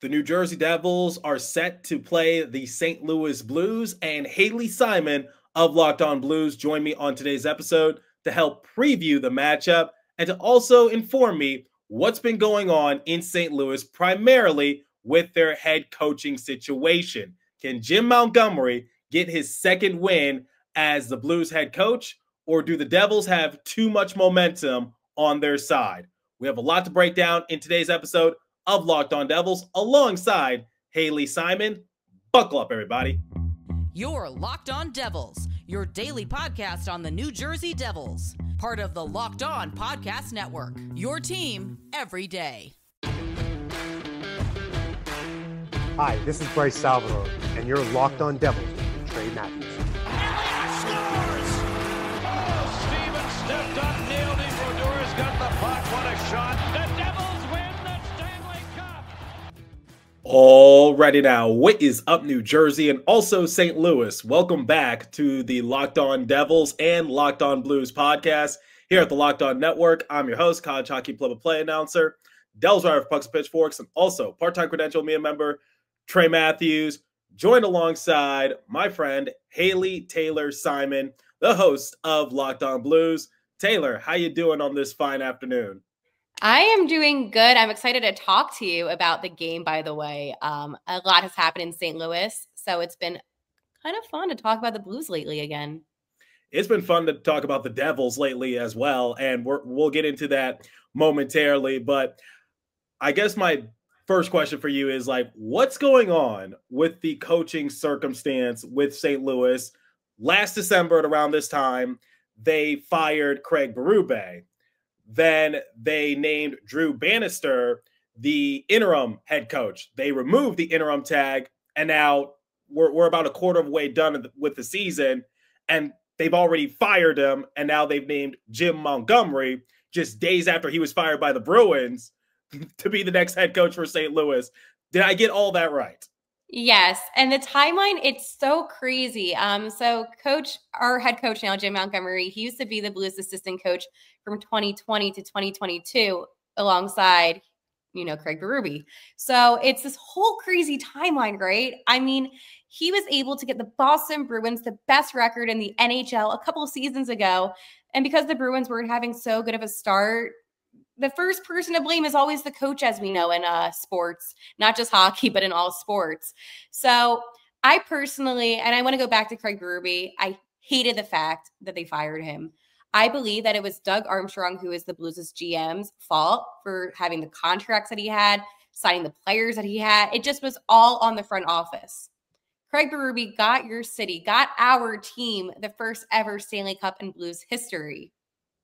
The New Jersey Devils are set to play the St. Louis Blues, and Haley Simon of Locked On Blues joined me on today's episode to help preview the matchup and to also inform me what's been going on in St. Louis, primarily with their head coaching situation. Can Jim Montgomery get his second win as the Blues head coach, or do the Devils have too much momentum on their side? We have a lot to break down in today's episode of Locked On Devils alongside Haley Simon. Buckle up, everybody. You're Locked On Devils, your daily podcast on the New Jersey Devils, part of the Locked On Podcast Network, your team every day. Hi, this is Bryce Salvador, and you're Locked On Devils with Trey Matthews. Elliott scores! Oh, Stevens stepped up, nailed it. Brodor's got the puck. What a shot. The Devils win the Stanley Cup. Alrighty now, what is up, New Jersey and also St. Louis? Welcome back to the Locked On Devils and Locked On Blues podcast here at the Locked On Network. I'm your host, college hockey play-by-play announcer, Devils writer for Pucks and Pitchforks, and also part-time credential media member Trey Matthews, joined alongside my friend Haley Taylor Simon, the host of Locked On Blues. Taylor, how you doing on this fine afternoon? I am doing good. I'm excited to talk to you about the game, by the way. A lot has happened in St. Louis, so it's been kind of fun to talk about the Blues lately again. It's been fun to talk about the Devils lately as well, and we'll get into that momentarily. But I guess my first question for you is, like, what's going on with the coaching circumstance with St. Louis? Last December at around this time, they fired Craig Berube. Then they named Drew Bannister the interim head coach. They removed the interim tag, and now we're about a quarter of the way done with the season, and they've already fired him, and now they've named Jim Montgomery just days after he was fired by the Bruins to be the next head coach for St. Louis. Did I get all that right? Yes, and the timeline, it's so crazy. So our head coach now, Jim Montgomery, he used to be the Blues assistant coach from 2020 to 2022 alongside, Craig Berube. So it's this whole crazy timeline, right? I mean, he was able to get the Boston Bruins the best record in the NHL a couple of seasons ago. And because the Bruins weren't having so good of a start, the first person to blame is always the coach, as we know in sports, not just hockey, but in all sports. So I personally, and I want to go back to Craig Berube, I hated the fact that they fired him. I believe that it was Doug Armstrong, who is the Blues' GM's fault for having the contracts that he had, signing the players that he had. It just was all on the front office. Craig Berube got your city, got our team the first ever Stanley Cup in Blues history.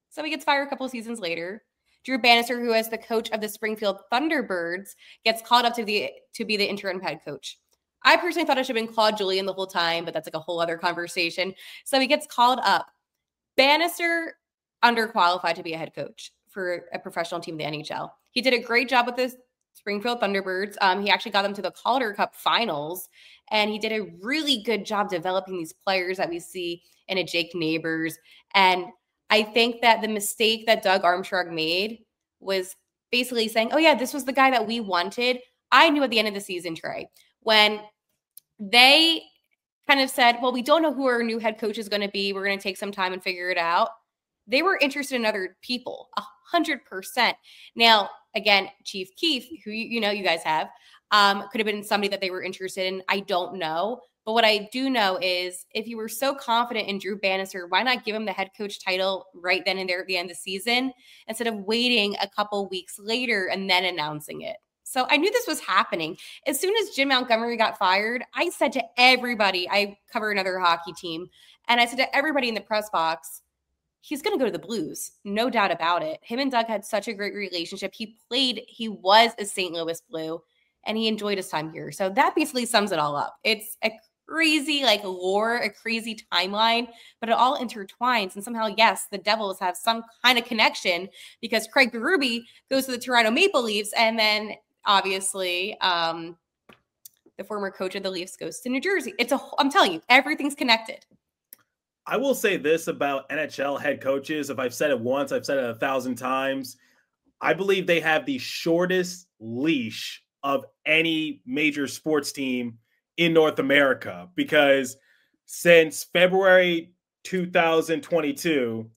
So he gets fired a couple of seasons later. Drew Bannister, who is the coach of the Springfield Thunderbirds, gets called up to be the interim head coach. I personally thought it should have been Claude Julien the whole time, but that's like a whole other conversation. So he gets called up. Bannister underqualified to be a head coach for a professional team in the NHL. He did a great job with the Springfield Thunderbirds. He actually got them to the Calder Cup finals, and he did a really good job developing these players that we see in a Jake Neighbors. And I think that the mistake that Doug Armstrong made was basically saying, oh, yeah, this was the guy that we wanted. I knew at the end of the season, Trey, when they kind of said, well, we don't know who our new head coach is going to be. We're going to take some time and figure it out. They were interested in other people, 100%. Now, again, Chief Keef, who you guys have, could have been somebody that they were interested in. I don't know. But what I do know is if you were so confident in Drew Bannister, why not give him the head coach title right then and there at the end of the season instead of waiting a couple weeks later and then announcing it? So I knew this was happening. As soon as Jim Montgomery got fired, I said to everybody, I cover another hockey team, and I said to everybody in the press box, he's going to go to the Blues. No doubt about it. Him and Doug had such a great relationship. He was a St. Louis Blue, and he enjoyed his time here. So that basically sums it all up. It's a crazy lore, a crazy timeline, but it all intertwines. And somehow, yes, the Devils have some kind of connection because Craig Berube goes to the Toronto Maple Leafs, and then obviously the former coach of the Leafs goes to New Jersey. I'm telling you, everything's connected. I will say this about NHL head coaches. If I've said it once, I've said it 1,000 times. I believe they have the shortest leash of any major sports team in North America, because since February 2022,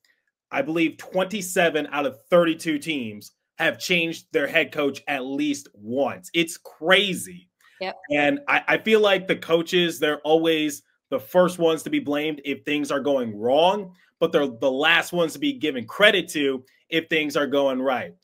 I believe 27 out of 32 teams have changed their head coach at least once. It's crazy. Yep. And I feel like the coaches, they're always the first ones to be blamed if things are going wrong, but they're the last ones to be given credit to if things are going right.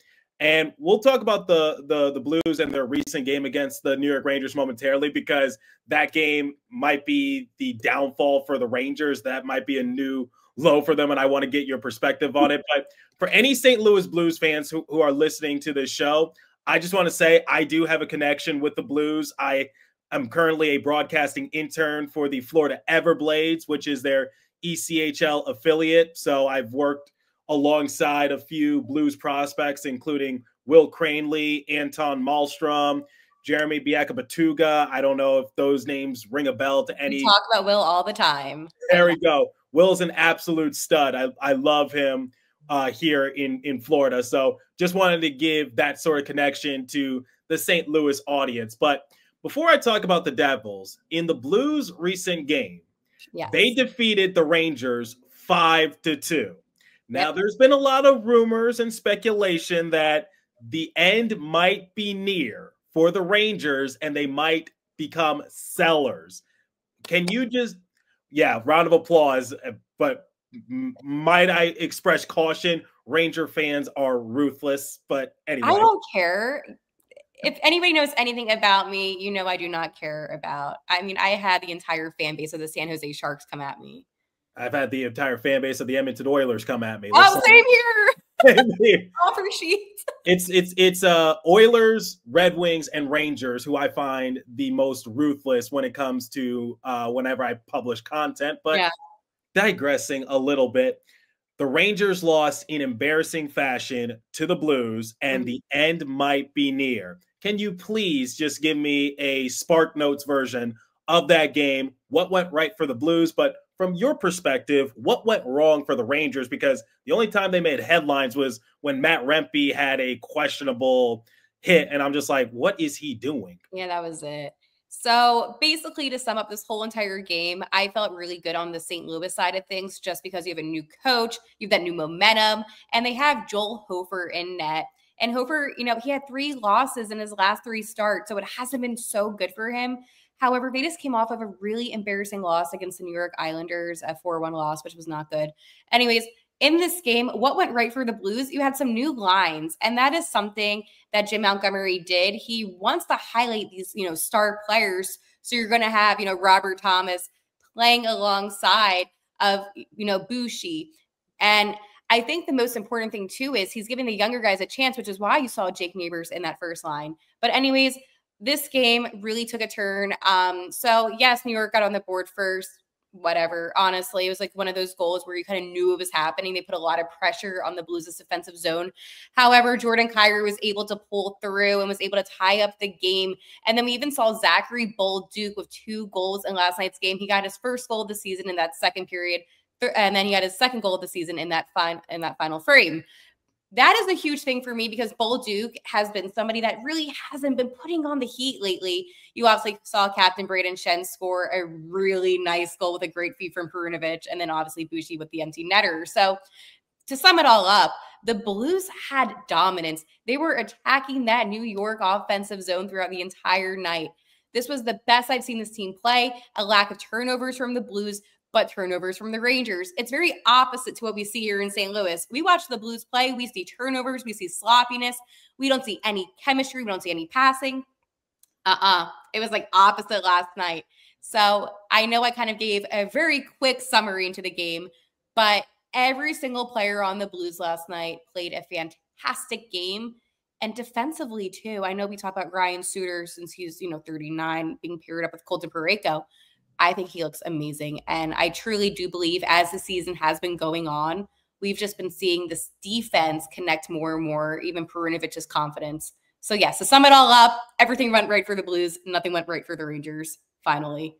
And we'll talk about the Blues and their recent game against the New York Rangers momentarily, because that game might be the downfall for the Rangers. That might be a new low for them, and I want to get your perspective on it. But for any St. Louis Blues fans who are listening to this show, I just want to say I do have a connection with the Blues. I am currently a broadcasting intern for the Florida Everblades, which is their ECHL affiliate. So I've worked alongside a few Blues prospects, including Will Cranley, Anton Malmstrom, Jeremy Biakabatuga. I don't know if those names ring a bell to any. We talk about Will all the time. There we go. Will's an absolute stud. I love him here in Florida. So just wanted to give that sort of connection to the St. Louis audience. But before I talk about the Devils, in the Blues' recent game, yes, they defeated the Rangers 5-2. Now, there's been a lot of rumors and speculation that the end might be near for the Rangers and they might become sellers. Can you just, round of applause, but might I express caution? Ranger fans are ruthless, but anyway. I don't care. If anybody knows anything about me, you know I do not care about. I mean, I had the entire fan base of the San Jose Sharks come at me. I've had the entire fan base of the Edmonton Oilers come at me. Oh, same here. Same here. Offer sheets. It's Oilers, Red Wings, and Rangers who I find the most ruthless when it comes to whenever I publish content. But digressing a little bit, the Rangers lost in embarrassing fashion to the Blues, and the end might be near. Can you please just give me a Spark Notes version of that game? What went right for the Blues, but from your perspective, what went wrong for the Rangers? Because the only time they made headlines was when Matt Rempe had a questionable hit, and I'm just like, what is he doing? Yeah, that was it. So basically, to sum up this whole entire game, I felt really good on the St. Louis side of things, just because you have a new coach, you have that new momentum, and they have Joel Hofer in net. And Hofer, he had 3 losses in his last 3 starts, so it hasn't been so good for him. However, they just came off of a really embarrassing loss against the New York Islanders, a 4-1 loss, which was not good. Anyways, in this game, what went right for the Blues? You had some new lines, and that is something that Jim Montgomery did. He wants to highlight these, star players. So you're going to have, Robert Thomas playing alongside of, Bushi. And I think the most important thing, too, is he's giving the younger guys a chance, which is why you saw Jake Neighbors in that first line. But anyways, this game really took a turn. So yes, New York got on the board first, whatever. Honestly, it was like one of those goals where you kind of knew it was happening. They put a lot of pressure on the Blues' defensive zone. However, Jordan Kyrou was able to pull through and was able to tie up the game. And then we even saw Zachary Bolduc with 2 goals in last night's game. He got his first goal of the season in that second period. And then he got his second goal of the season in that final frame. That is a huge thing for me, because Bolduc has been somebody that really hasn't been putting on the heat lately. You obviously saw Captain Braden Shen score a really nice goal with a great feed from Perunovic, and then obviously Bushi with the empty netter. So to sum it all up, the Blues had dominance. They were attacking that New York offensive zone throughout the entire night. This was the best I've seen this team play. A lack of turnovers from the Blues, but turnovers from the Rangers. It's very opposite to what we see here in St. Louis. We watch the Blues play. We see turnovers. We see sloppiness. We don't see any chemistry. We don't see any passing. It was like opposite last night. So I know I kind of gave a very quick summary into the game, but every single player on the Blues last night played a fantastic game. And defensively, too. I know we talk about Ryan Suter since he's, 39, being paired up with Colton Parayko. I think he looks amazing. And I truly do believe, as the season has been going on, we've just been seeing this defense connect more and more, even Perunovic's confidence. So yes, to sum it all up, everything went right for the Blues. Nothing went right for the Rangers, finally.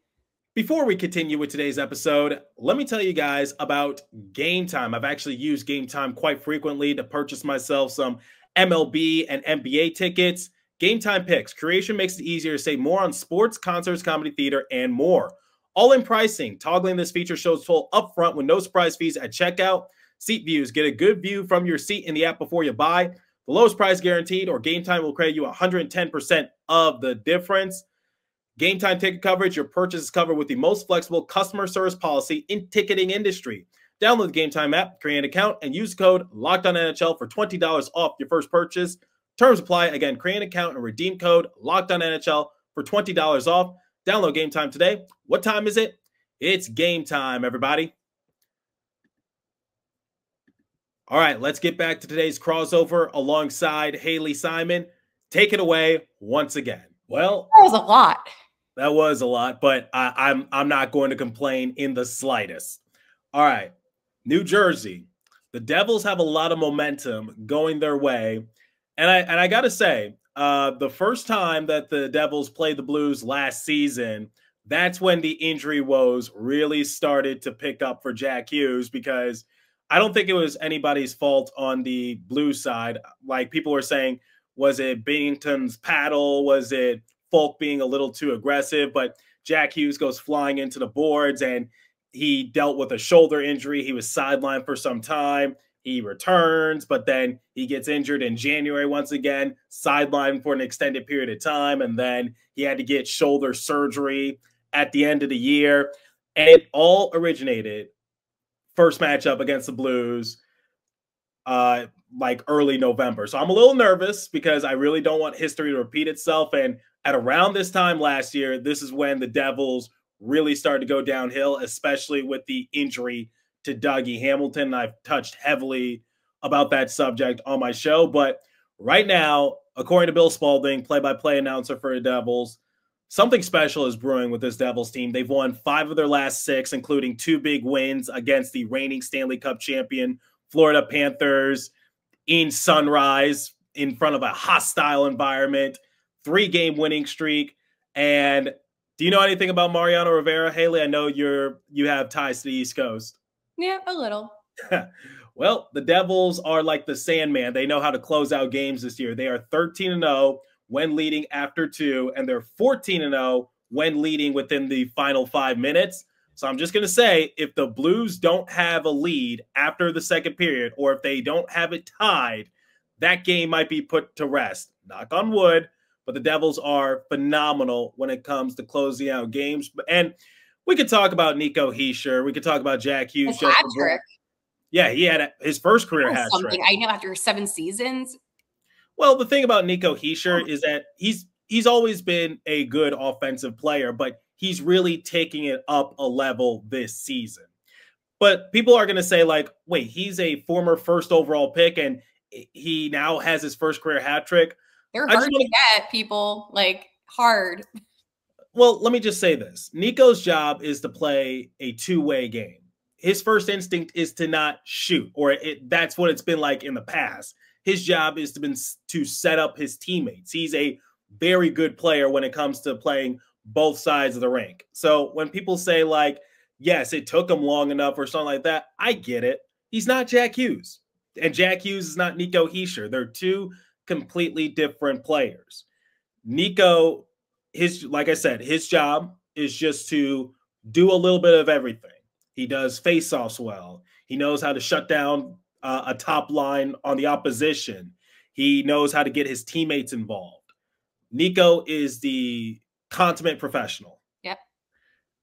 Before we continue with today's episode, let me tell you guys about Game Time. I've actually used Game Time quite frequently to purchase myself some MLB and NBA tickets. Game Time Picks. Creation makes it easier to save more on sports, concerts, comedy, theater, and more. All-in pricing. Toggling this feature shows full upfront with no surprise fees at checkout. Seat views. Get a good view from your seat in the app before you buy. The lowest price guaranteed, or Game Time will credit you 110% of the difference. Game Time ticket coverage. Your purchase is covered with the most flexible customer service policy in ticketing industry. Download the Game Time app, create an account, and use code LOCKEDONNHL for $20 off your first purchase. Terms apply. Again, create an account and redeem code LOCKEDONNHL for $20 off. Download Game Time today. What time is it? It's game time, everybody. All right, let's get back to today's crossover alongside Haley Simon. Take it away once again. Well, that was a lot. That was a lot, but I'm not going to complain in the slightest. All right, New Jersey. The Devils have a lot of momentum going their way. And I got to say, the first time that the Devils played the Blues last season, that's when the injury woes really started to pick up for Jack Hughes, because I don't think it was anybody's fault on the Blues side. Like, people were saying, was it Binnington's paddle? Was it Folk being a little too aggressive? But Jack Hughes goes flying into the boards, and he dealt with a shoulder injury. He was sidelined for some time. He returns, but then he gets injured in January once again, sidelined for an extended period of time, and then he had to get shoulder surgery at the end of the year. And it all originated, first matchup against the Blues, like early November. So I'm a little nervous because I really don't want history to repeat itself. And at around this time last year, this is when the Devils really started to go downhill, especially with the injury to Dougie Hamilton. I've touched heavily about that subject on my show, but right now, according to Bill Spaulding, play-by-play announcer for the Devils, something special is brewing with this Devils team. They've won 5 of their last 6, including 2 big wins against the reigning Stanley Cup champion Florida Panthers in Sunrise, in front of a hostile environment, 3-game winning streak. And do you know anything about Mariano Rivera, Haley? I know you have ties to the East Coast. Yeah, a little. Well, the Devils are like the Sandman. They know how to close out games this year. They are 13-0 when leading after 2, and they're 14-0 when leading within the final 5 minutes. So I'm just going to say, if the Blues don't have a lead after the second period, or if they don't have it tied, that game might be put to rest. Knock on wood, but the Devils are phenomenal when it comes to closing out games. And we could talk about Nico Hischier. We could talk about Jack Hughes. Hat trick. Yeah, he had his first career hat trick. I know, after 7 seasons. Well, the thing about Nico Hischier is that he's always been a good offensive player, but he's really taking it up a level this season. But people are going to say, like, wait, he's a former first overall pick, and he now has his first career hat trick. They're hard to get, people, like, hard. Well, let me just say this. Nico's job is to play a two-way game. His first instinct is to not shoot, or that's what it's been like in the past. His job is to set up his teammates. He's a very good player when it comes to playing both sides of the rink. So when people say, like, yes, it took him long enough or something like that, I get it. He's not Jack Hughes, and Jack Hughes is not Nico Hischier. They're two completely different players. Nico, like I said, his job is just to do a little bit of everything. He does face-offs well. He knows how to shut down a top line on the opposition. He knows how to get his teammates involved. Nico is the consummate professional. Yep.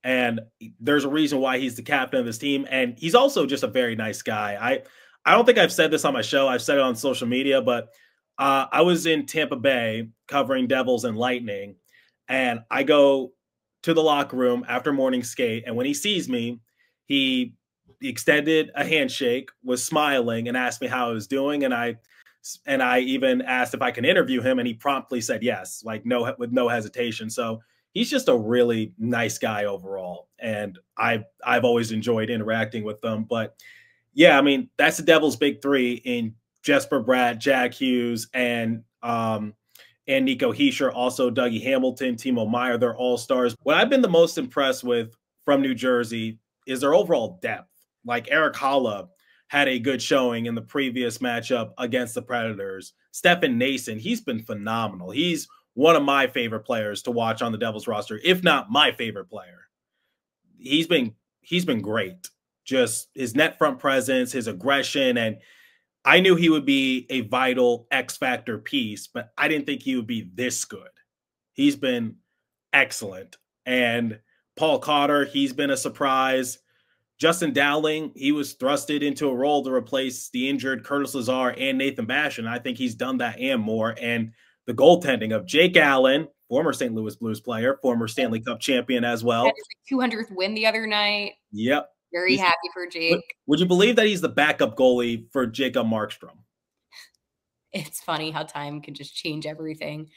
And there's a reason why he's the captain of this team. And he's also just a very nice guy. I don't think I've said this on my show. I've said it on social media, but I was in Tampa Bay covering Devils and Lightning, and I go to the locker room after morning skate, and when he sees me, he extended a handshake, was smiling, and asked me how I was doing, and I even asked if I can interview him, and he promptly said yes, like with no hesitation. So he's just a really nice guy overall, and I've always enjoyed interacting with them. But yeah, I mean, that's the Devils' big 3 in Jesper Bratt, Jack Hughes, and Nico Hischier, also Dougie Hamilton, Timo Meier. They're all stars. What I've been the most impressed with from New Jersey is their overall depth. Like, Eric Holla had a good showing in the previous matchup against the Predators. Stefan Noesen, he's been phenomenal. He's one of my favorite players to watch on the Devils roster, if not my favorite player. He's been great. Just his net front presence, his aggression, and I knew he would be a vital X factor piece, but I didn't think he would be this good. He's been excellent. And Paul Cotter, he's been a surprise. Justin Dowling, he was thrusted into a role to replace the injured Curtis Lazar and Nathan Bash, and I think he's done that and more. And the goaltending of Jake Allen, former St. Louis Blues player, former Stanley Cup champion as well. Had his 200th win the other night. Yep. Very happy for Jake. Would you believe that he's the backup goalie for Jacob Markstrom? It's funny how time can just change everything.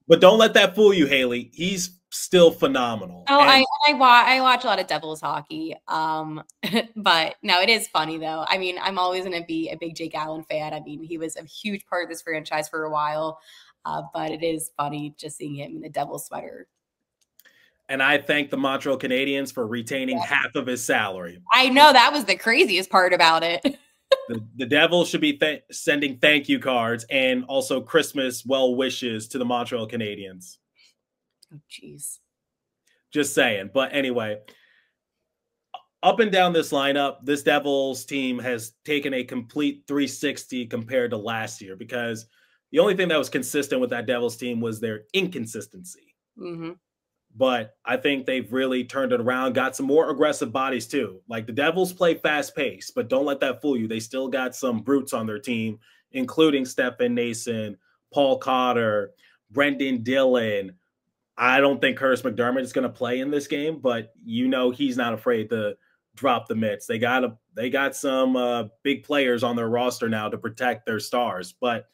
But don't let that fool you, Haley. He's still phenomenal. Oh, I watch a lot of Devils hockey. But no, it is funny though. I mean, I'm always going to be a big Jake Allen fan. I mean, he was a huge part of this franchise for a while. But it is funny just seeing him in the Devils sweater. And I thank the Montreal Canadiens for retaining half of his salary. I know that was the craziest part about it. The Devils should be sending thank you cards and also Christmas well wishes to the Montreal Canadiens. Oh, jeez. Just saying. But anyway, up and down this lineup, this Devils team has taken a complete 360 compared to last year, because the only thing that was consistent with that Devils team was their inconsistency. Mm-hmm. But I think they've really turned it around, got some more aggressive bodies too. Like the Devils play fast paced, but don't let that fool you. They still got some brutes on their team, including Stefan Noesen, Paul Cotter, Brendan Dillon. I don't think Curtis McDermott is going to play in this game, but you know he's not afraid to drop the mitts. They got some big players on their roster now to protect their stars. But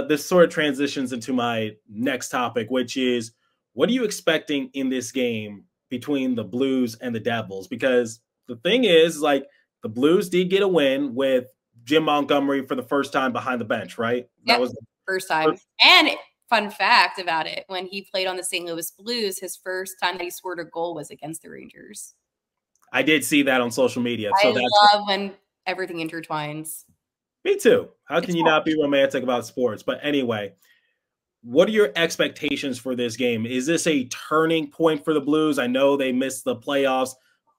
this sort of transitions into my next topic, which is, what are you expecting in this game between the Blues and the Devils? Because the thing is, like, the Blues did get a win with Jim Montgomery for the first time behind the bench, right? That was the first time. And fun fact about it, when he played on the St. Louis Blues, his first time that he scored a goal was against the Rangers. I did see that on social media. So I love when everything intertwines. Me too. How can you not be romantic about sports? But anyway, what are your expectations for this game? Is this a turning point for the Blues? I know they missed the playoffs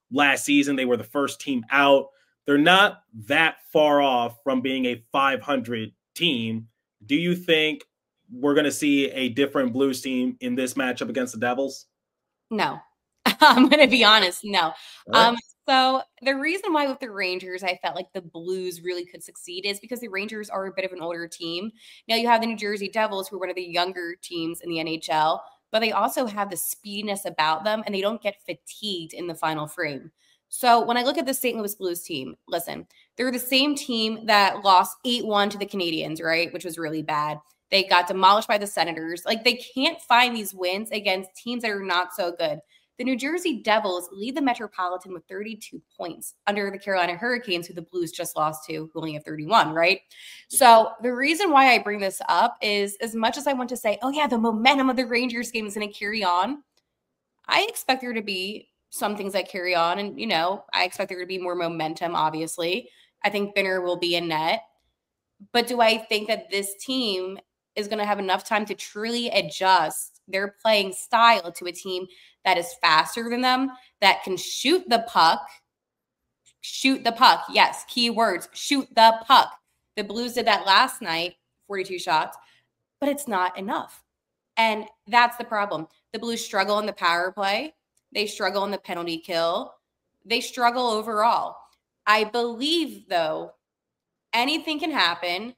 last season. They were the first team out. They're not that far off from being a 500 team. Do you think we're going to see a different Blues team in this matchup against the Devils? No. I'm going to be honest. No. Right. So the reason why with the Rangers, I felt like the Blues really could succeed is because the Rangers are a bit of an older team. Now you have the New Jersey Devils, who are one of the younger teams in the NHL, but they also have the speediness about them and they don't get fatigued in the final frame. So when I look at the St. Louis Blues team, listen, they're the same team that lost 8-1 to the Canadiens, right? Which was really bad. They got demolished by the Senators. Like, they can't find these wins against teams that are not so good. The New Jersey Devils lead the Metropolitan with 32 points under the Carolina Hurricanes, who the Blues just lost to, who only have 31, right? So the reason why I bring this up is, as much as I want to say, oh yeah, the momentum of the Rangers game is going to carry on, I expect there to be some things that carry on. And, you know, I expect there to be more momentum, obviously. I think Binner will be in net. But do I think that this team is going to have enough time to truly adjust their playing style to a team that is faster than them, that can shoot the puck? Shoot the puck. Yes, key words, shoot the puck. The Blues did that last night, 42 shots, but it's not enough. And that's the problem. The Blues struggle in the power play. They struggle in the penalty kill. They struggle overall. I believe, though, anything can happen,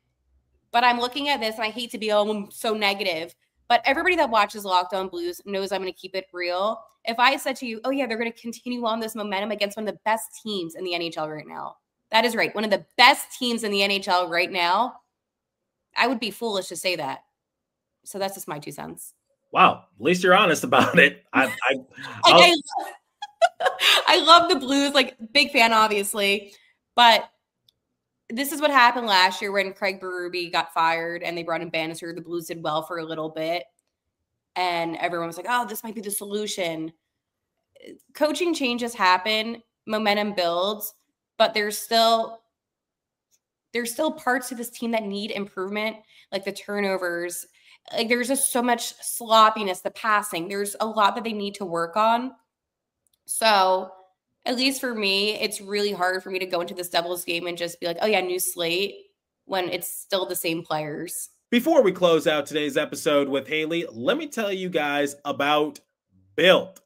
but I'm looking at this, and I hate to be so negative, but everybody that watches Locked On Blues knows I'm going to keep it real. If I said to you, oh yeah, they're going to continue on this momentum against one of the best teams in the NHL right now, that is right. One of the best teams in the NHL right now, I would be foolish to say that. So that's just my 2 cents. Wow. At least you're honest about it. I love the Blues, like, big fan, obviously. But this is what happened last year when Craig Berube got fired and they brought in Bannister. The Blues did well for a little bit. And everyone was like, oh, this might be the solution. Coaching changes happen. Momentum builds. but there's still parts of this team that need improvement, like the turnovers. Like there's just so much sloppiness, the passing. There's a lot that they need to work on. So at least for me, it's really hard for me to go into this Devils game and just be like, oh yeah, new slate, when it's still the same players. Before we close out today's episode with Haley, let me tell you guys about Built.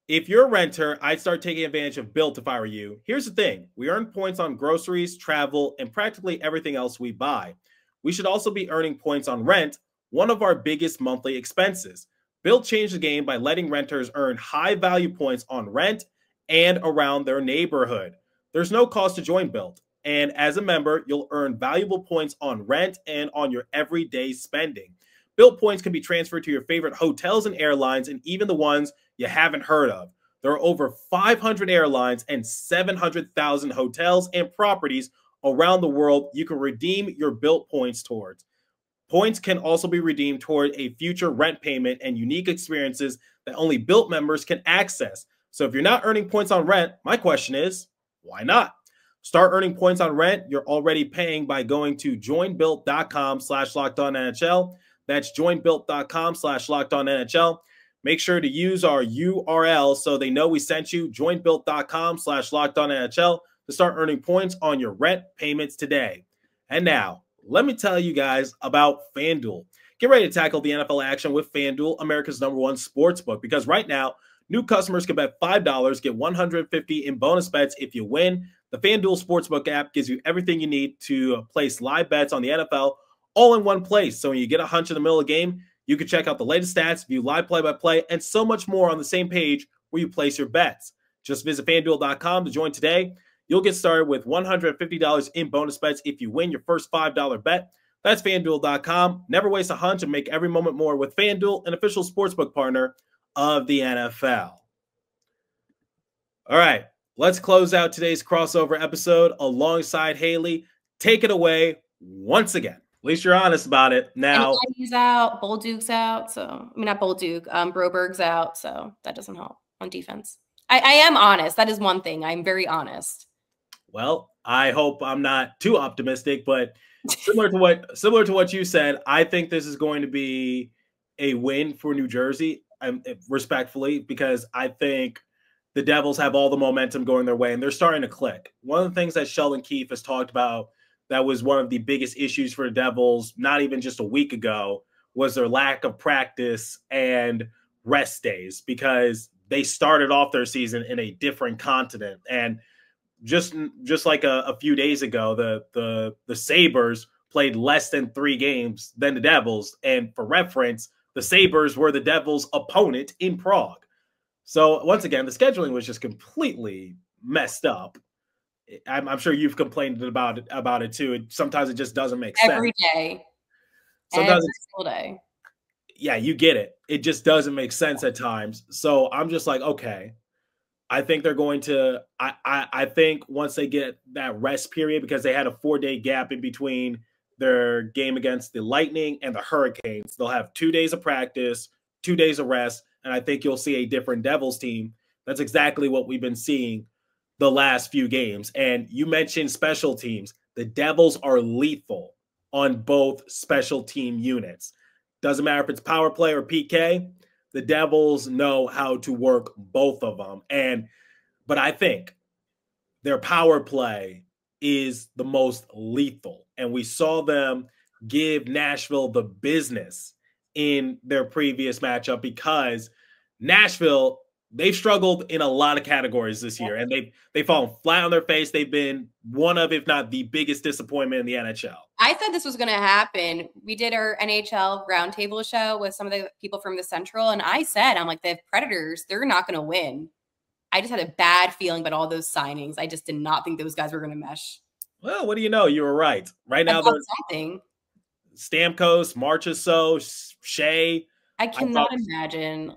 If you're a renter, I'd start taking advantage of Built if I were you. Here's the thing. We earn points on groceries, travel, and practically everything else we buy. We should also be earning points on rent, one of our biggest monthly expenses. Built changed the game by letting renters earn high-value points on rent and around their neighborhood. There's no cost to join Built. And as a member, you'll earn valuable points on rent and on your everyday spending. Built points can be transferred to your favorite hotels and airlines, and even the ones you haven't heard of. There are over 500 airlines and 700,000 hotels and properties around the world you can redeem your Built points towards. Points can also be redeemed toward a future rent payment and unique experiences that only Built members can access. So if you're not earning points on rent, my question is, why not? Start earning points on rent you're already paying by going to joinbuilt.com/lockedonnhl. That's joinbuilt.com/lockedonnhl. Make sure to use our URL so they know we sent you, joinbuilt.com/lockedonnhl, to start earning points on your rent payments today. And now, let me tell you guys about FanDuel. Get ready to tackle the NFL action with FanDuel, America's #1 sportsbook, because right now, new customers can bet $5, get $150 in bonus bets if you win. The FanDuel Sportsbook app gives you everything you need to place live bets on the NFL all in one place. So when you get a hunch in the middle of the game, you can check out the latest stats, view live play-by-play, and so much more on the same page where you place your bets. Just visit FanDuel.com to join today. You'll get started with $150 in bonus bets if you win your first $5 bet. That's FanDuel.com. Never waste a hunch and make every moment more with FanDuel, an official sportsbook partner of the NFL. All right. Let's close out today's crossover episode alongside Haley. Take it away once again. At least you're honest about it. Now, he's out, Bolduc's out. So, I mean, not Bolduc, Broberg's out. So that doesn't help on defense. I am honest. That is one thing. I'm very honest. Well, I hope I'm not too optimistic, but similar to what you said, I think this is going to be a win for New Jersey, respectfully, because I think the Devils have all the momentum going their way, and they're starting to click. One of the things that Sheldon Keefe has talked about that was one of the biggest issues for the Devils, not even just a week ago, was their lack of practice and rest days, because they started off their season in a different continent. And just like a few days ago, the Sabres played less than 3 games than the Devils. And for reference, the Sabres were the Devils' opponent in Prague. So once again, the scheduling was just completely messed up. I'm sure you've complained about it too. Sometimes it just doesn't make sense. Every day. Sometimes every single day. Yeah, you get it. It just doesn't make sense at times. So I'm just like, okay, I think they're going to, I think once they get that rest period, because they had a 4-day gap in between their game against the Lightning and the Hurricanes, they'll have 2 days of practice, 2 days of rest. And I think you'll see a different Devils team. That's exactly what we've been seeing the last few games. And you mentioned special teams. The Devils are lethal on both special team units. Doesn't matter if it's power play or PK. The Devils know how to work both of them. But I think their power play is the most lethal. And we saw them give Nashville the business in their previous matchup, because Nashville, they've struggled in a lot of categories this year, and they've fallen flat on their face. They've been one of, if not the biggest disappointment in the NHL. I thought this was going to happen. We did our NHL roundtable show with some of the people from the Central, and I said, I'm like, the Predators, they're not going to win. I just had a bad feeling about all those signings. I just did not think those guys were going to mesh. Well, what do you know? You were right. Right now, they're something. Stamkos, Marchessault, Shea. I cannot imagine,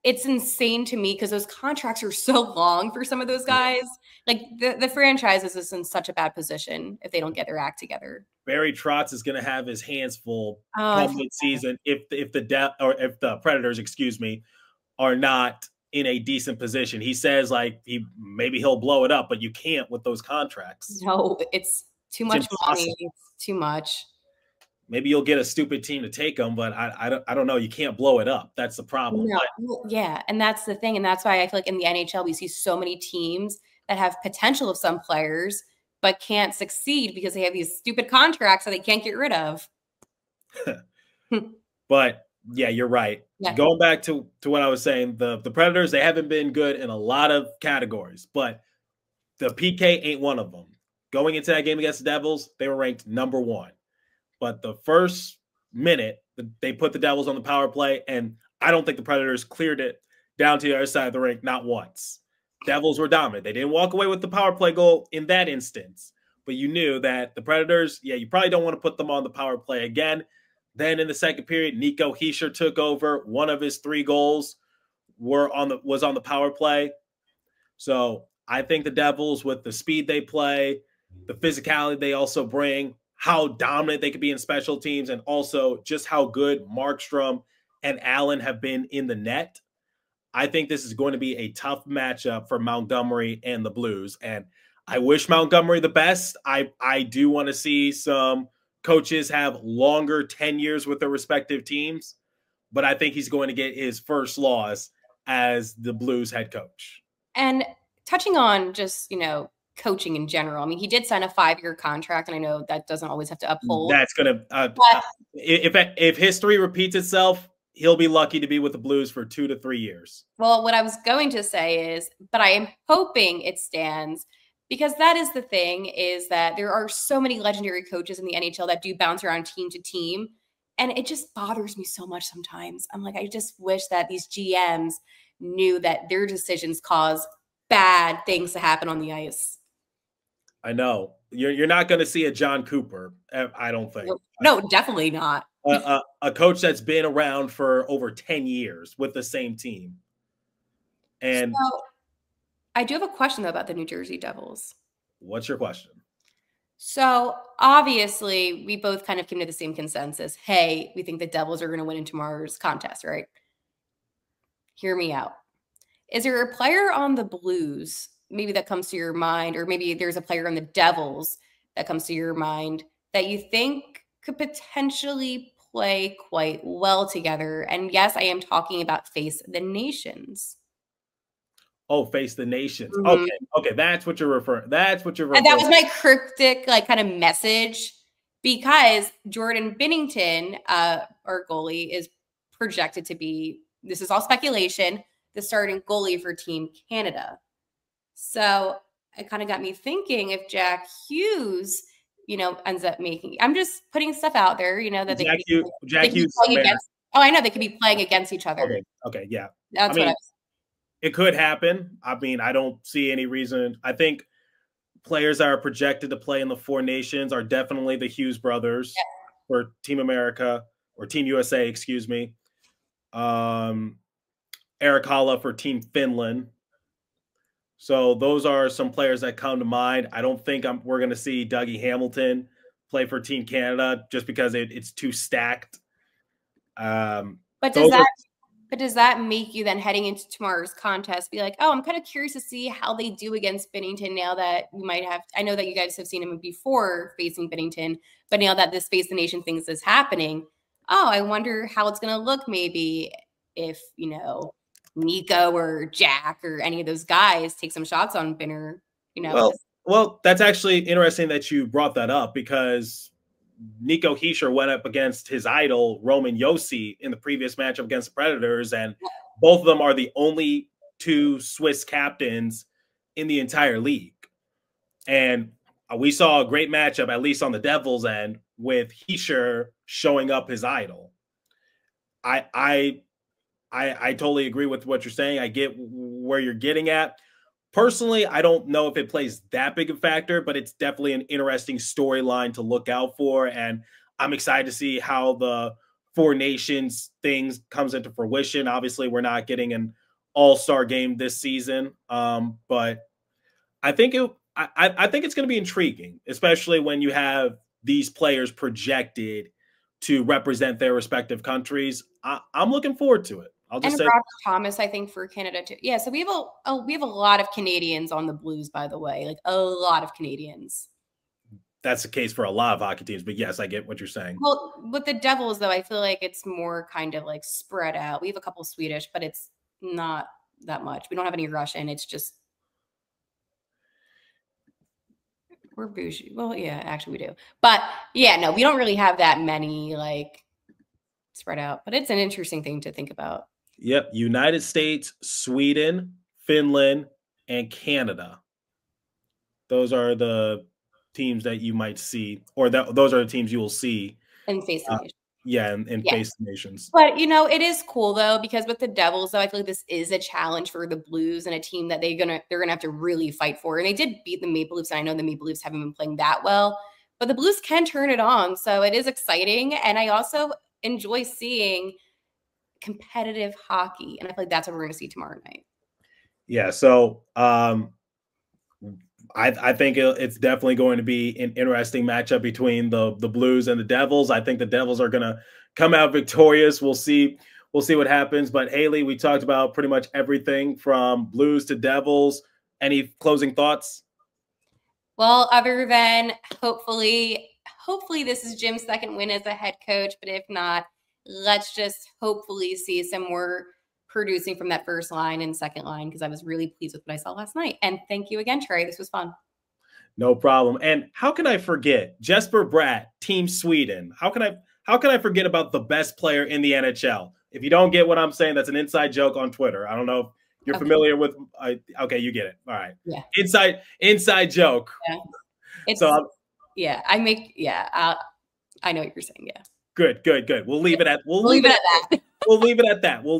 it's insane to me, because those contracts are so long for some of those guys. Like the franchise is in such a bad position if they don't get their act together. Barry Trotz is going to have his hands full come mid-season if the Predators, are not in a decent position. He says like maybe he'll blow it up, but you can't with those contracts. No, it's too much money. It's too much. Maybe you'll get a stupid team to take them, but I don't know. You can't blow it up. That's the problem. No, yeah, and that's the thing, and that's why I feel like in the NHL we see so many teams that have potential of some players but can't succeed because they have these stupid contracts that they can't get rid of. But yeah, you're right. Yeah. Going back to what I was saying, the Predators, they haven't been good in a lot of categories, but the PK ain't one of them. Going into that game against the Devils, they were ranked number 1. But the first minute, they put the Devils on the power play, and I don't think the Predators cleared it down to the other side of the rink, not once. Devils were dominant. They didn't walk away with the power play goal in that instance, but you knew that the Predators, you probably don't want to put them on the power play again. Then in the second period, Nico Hischier took over. One of his 3 goals was on the power play. So I think the Devils, with the speed they play, the physicality they also bring, how dominant they could be in special teams, and also just how good Markstrom and Allen have been in the net, I think this is going to be a tough matchup for Montgomery and the Blues. And I wish Montgomery the best. I do want to see some coaches have longer tenures with their respective teams, but I think he's going to get his first loss as the Blues head coach. And touching on just, coaching in general, I mean, he did sign a 5-year contract, and I know that doesn't always have to uphold. That's going to if history repeats itself, he'll be lucky to be with the Blues for 2 to 3 years. Well, what I was going to say is, but I am hoping it stands, because that is the thing, is that there are so many legendary coaches in the NHL that do bounce around team to team, and it just bothers me so much sometimes. I'm like, I just wish that these GMs knew that their decisions cause bad things to happen on the ice. I know. You're not going to see a John Cooper, I don't think. No, definitely not. A coach that's been around for over 10 years with the same team. And so, I do have a question, though, about the New Jersey Devils. What's your question? So obviously, we both kind of came to the same consensus. Hey, we think the Devils are going to win in tomorrow's contest, right? Hear me out. Is there a player on the Blues maybe that comes to your mind, or maybe there's a player on the Devils that comes to your mind that you think could potentially play quite well together? And yes, I am talking about Face the Nations. Oh, Face the Nations. Mm-hmm. Okay, that's what you're referring. And that was my cryptic, kind of message, because Jordan Binnington, our goalie, is projected to be, this is all speculation, the starting goalie for Team Canada. So it kind of got me thinking, if Jack Hughes, ends up making, I'm just putting stuff out there, that Jack Hughes playing against. Oh, I know they could be playing against each other. Okay, yeah. That's what I was. It could happen. I mean, I don't see any reason. I think players that are projected to play in the 4 nations are definitely the Hughes brothers for Team America, or Team USA, excuse me. Erik Haula for Team Finland. So those are some players that come to mind. I don't think we're going to see Dougie Hamilton play for Team Canada just because it's too stacked. But does that make you then, heading into tomorrow's contest, be like, oh, I'm kind of curious to see how they do against Binnington now that we might have, I know that you guys have seen him before facing Binnington, but now that this Face the Nation things is happening, I wonder how it's going to look maybe if, Nico or Jack or any of those guys take some shots on Binner, Well, that's actually interesting that you brought that up, because Nico Hischier went up against his idol, Roman Josi, in the previous matchup against the Predators, and both of them are the only 2 Swiss captains in the entire league. And we saw a great matchup, at least on the Devils end, with Hischier showing up his idol. I totally agree with what you're saying. I get where you're getting at. Personally, I don't know if it plays that big a factor, but it's definitely an interesting storyline to look out for. And I'm excited to see how the 4 nations things comes into fruition. Obviously, we're not getting an all-star game this season, but I think it's going to be intriguing, especially when you have these players projected to represent their respective countries. I'm looking forward to it. I'll And just say Robert Thomas, I think, for Canada too. Yeah, so we have a lot of Canadians on the Blues, by the way, like a lot of Canadians. that's the case for a lot of hockey teams, but yes, I get what you're saying. Well, with the Devils, though, I feel like it's more kind of like spread out. We have a couple Swedish, but it's not that much. We don't have any Russian. It's just we're bougie. Well, yeah, actually we do. But yeah, no, we don't really have that many like spread out. But it's an interesting thing to think about. Yep. United States, Sweden, Finland, and Canada. Those are the teams that you might see, or those are the teams you will see. And face the nation. Yeah, and face the nations. But, it is cool, though, because with the Devils, though, I feel like this is a challenge for the Blues and a team that they're gonna have to really fight for. And they did beat the Maple Leafs, and I know the Maple Leafs haven't been playing that well, but the Blues can turn it on. So it is exciting. And I also enjoy seeing competitive hockey. And I feel like that's what we're going to see tomorrow night. Yeah, so I think it's definitely going to be an interesting matchup between the Blues and the Devils. I think the Devils are going to come out victorious. We'll see what happens. But Haley, we talked about pretty much everything from Blues to Devils. Any closing thoughts? Well, other than hopefully this is Jim's second win as a head coach. But if not, let's just hopefully see some more producing from that first line and second line, because I was really pleased with what I saw last night. And thank you again, Trey. This was fun. No problem. And how can I forget Jesper Bratt, Team Sweden? How can I forget about the best player in the NHL? If you don't get what I'm saying, that's an inside joke on Twitter. I don't know if you're familiar with. Okay, you get it. All right. Yeah. Inside joke. Yeah. I know what you're saying. Yeah. Good. We'll leave it at that. We'll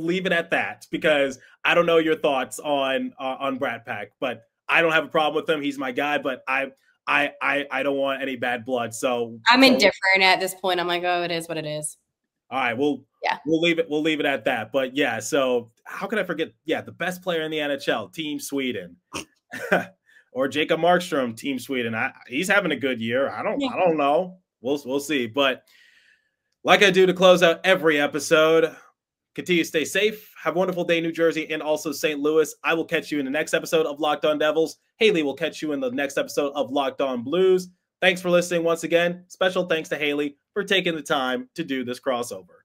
leave it at that because I don't know your thoughts on Brat Pack, but I don't have a problem with him. He's my guy, but I don't want any bad blood. So I'm indifferent at this point. I'm like, oh, it is what it is. All right, we'll leave it at that. But yeah, so how can I forget? Yeah, the best player in the NHL, Team Sweden, or Jacob Markstrom, Team Sweden. He's having a good year. I don't know. We'll see. But like I do to close out every episode, continue to stay safe. Have a wonderful day, New Jersey, and also St. Louis. I will catch you in the next episode of Locked On Devils. Haley will catch you in the next episode of Locked On Blues. Thanks for listening once again. Special thanks to Haley for taking the time to do this crossover.